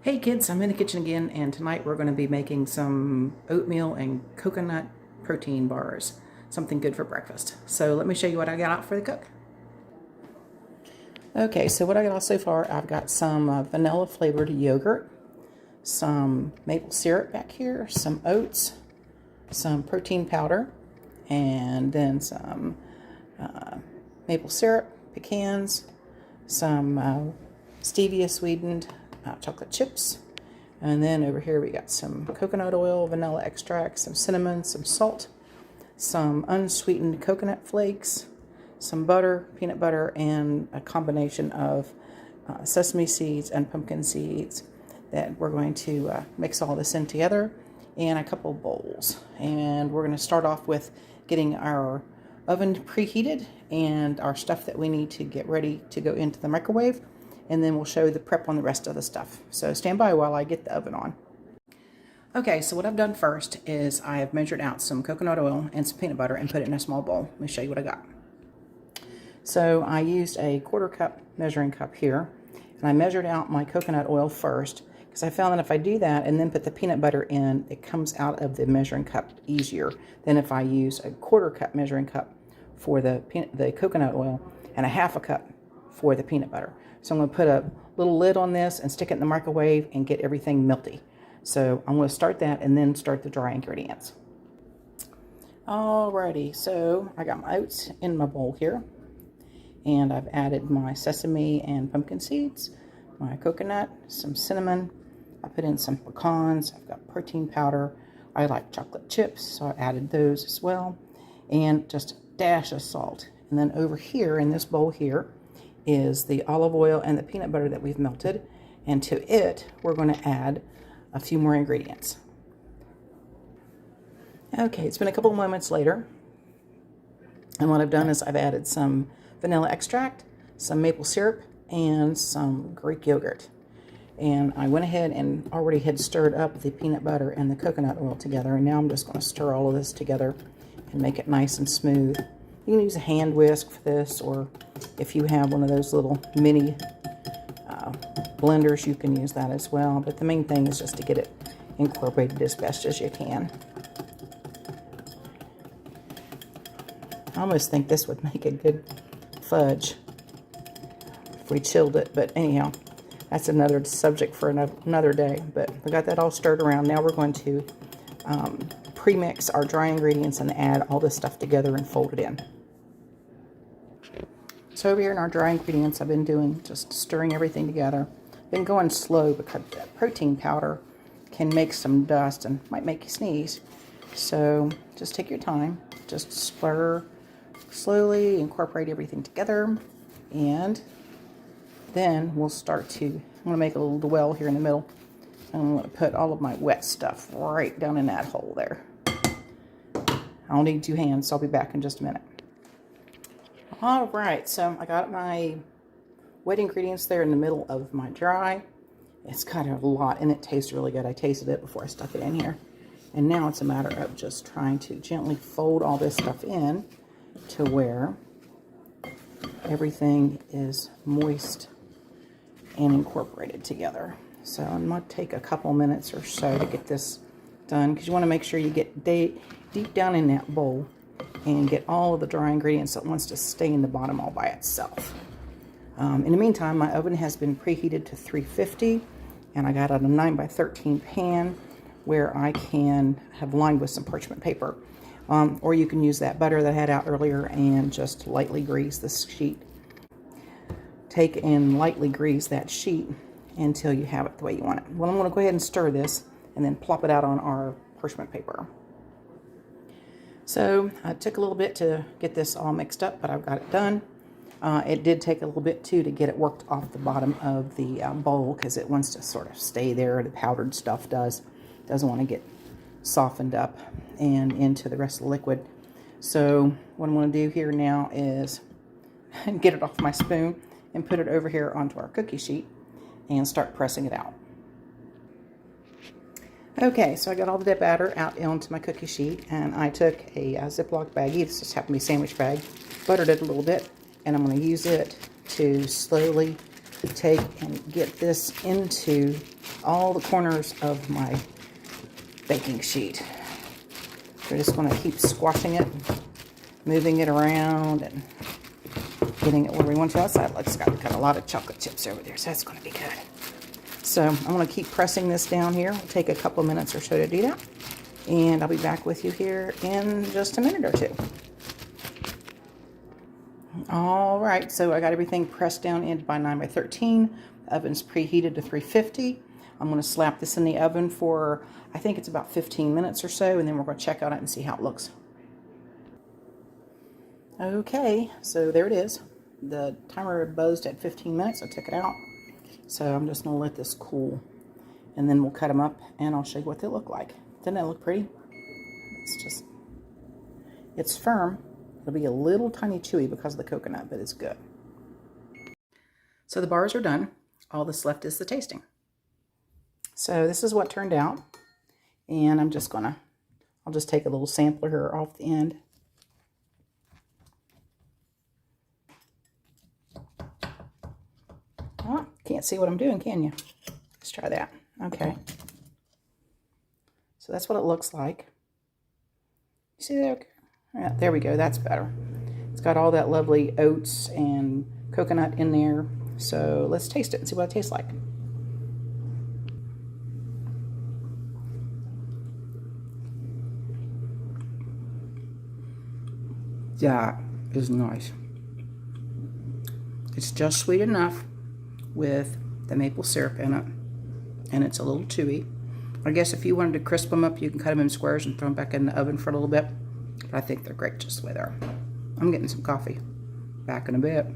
Hey kids, I'm in the kitchen again, and tonight we're going to be making some oatmeal and coconut protein bars. Something good for breakfast. So let me show you what I got out for the cook. Okay, so what I got out so far, I've got some vanilla flavored yogurt, some maple syrup back here, some oats, some protein powder, and then some maple syrup, pecans, some stevia sweetened chocolate chips. And then over here we got some coconut oil, vanilla extract, some cinnamon, some salt, some unsweetened coconut flakes, some butter, peanut butter, and a combination of sesame seeds and pumpkin seeds that we're going to mix all this in together in a couple bowls. And we're going to start off with getting our oven preheated and our stuff that we need to get ready to go into the microwave. And then we'll show the prep on the rest of the stuff. So stand by while I get the oven on. Okay, so what I've done first is I have measured out some coconut oil and some peanut butter and put it in a small bowl. Let me show you what I got. So I used a 1/4 cup measuring cup here, and I measured out my coconut oil first because I found that if I do that and then put the peanut butter in, it comes out of the measuring cup easier than if I use a 1/4 cup measuring cup for the coconut oil and a 1/2 cup for the peanut butter. So I'm going to put a little lid on this and stick it in the microwave and get everything melty. So I'm going to start that and then start the dry ingredients. Alrighty, so I got my oats in my bowl here. And I've added my sesame and pumpkin seeds, my coconut, some cinnamon. I put in some pecans. I've got protein powder. I like chocolate chips, so I added those as well. And just a dash of salt. And then over here in this bowl here is the olive oil and the peanut butter that we've melted, and to it we're going to add a few more ingredients. Okay, it's been a couple of moments later, and what I've done is I've added some vanilla extract, some maple syrup, and some Greek yogurt. And I went ahead and already had stirred up the peanut butter and the coconut oil together, and now I'm just going to stir all of this together and make it nice and smooth. You can use a hand whisk for this, or if you have one of those little mini blenders, you can use that as well. But the main thing is just to get it incorporated as best as you can. I almost think this would make a good fudge if we chilled it, but anyhow, that's another subject for another day. But we got that all stirred around. Now we're going to pre-mix our dry ingredients and add all this stuff together and fold it in. So over here in our dry ingredients, I've been doing just stirring everything together. Been going slow because that protein powder can make some dust and might make you sneeze. So just take your time, just stir slowly, incorporate everything together, and then we'll start to, I'm going to make a little well here in the middle. I'm going to put all of my wet stuff right down in that hole there. I'll need 2 hands, so I'll be back in just a minute. All right, so I got my wet ingredients there in the middle of my dry. It's got a lot, and it tastes really good. I tasted it before I stuck it in here. And now it's a matter of just trying to gently fold all this stuff in to where everything is moist and incorporated together. So I'm going to take a couple minutes or so to get this done, because you want to make sure you get deep down in that bowl and get all of the dry ingredients that wants to stay in the bottom all by itself. In the meantime, my oven has been preheated to 350, and I got out a 9x13 pan where I can have lined with some parchment paper. Or you can use that butter that I had out earlier and just lightly grease this sheet. Take and lightly grease that sheet until you have it the way you want it. Well, I'm going to go ahead and stir this and then plop it out on our parchment paper. So it took a little bit to get this all mixed up, but I've got it done. It did take a little bit too to get it worked off the bottom of the bowl, because it wants to sort of stay there. The powdered stuff doesn't want to get softened up and into the rest of the liquid. So what I'm going to do here now is get it off my spoon and put it over here onto our cookie sheet and start pressing it out. Okay, so I got all the batter out onto my cookie sheet, and I took a Ziploc baggie. This just happened to be a sandwich bag. Buttered it a little bit, and I'm going to use it to slowly take and get this into all the corners of my baking sheet. We're just going to keep squashing it, moving it around, and getting it where we want to. Outside, it's got a lot of chocolate chips over there, so that's going to be good. So I'm going to keep pressing this down here. It'll take a couple minutes or so to do that. And I'll be back with you here in just a minute or two. All right, so I got everything pressed down in by 9 by 13. The oven's preheated to 350. I'm going to slap this in the oven for, I think it's about 15 minutes or so, and then we're going to check on it and see how it looks. Okay, so there it is. The timer buzzed at 15 minutes. I took it out. So I'm just going to let this cool, and then we'll cut them up, and I'll show you what they look like. Doesn't that look pretty? It's firm. It'll be a little tiny chewy because of the coconut, but it's good. So the bars are done. All that's left is the tasting. So this is what turned out. And I'll just take a little sampler here off the end. Oh, can't see what I'm doing, can you? Let's try that. Okay. So that's what it looks like. You see that? Yeah, there we go. That's better. It's got all that lovely oats and coconut in there. So let's taste it and see what it tastes like. That is nice. It's just sweet enough with the maple syrup in it, and it's a little chewy. I guess if you wanted to crisp them up, you can cut them in squares and throw them back in the oven for a little bit. But I think they're great just the way they are. I'm getting some coffee. Back in a bit.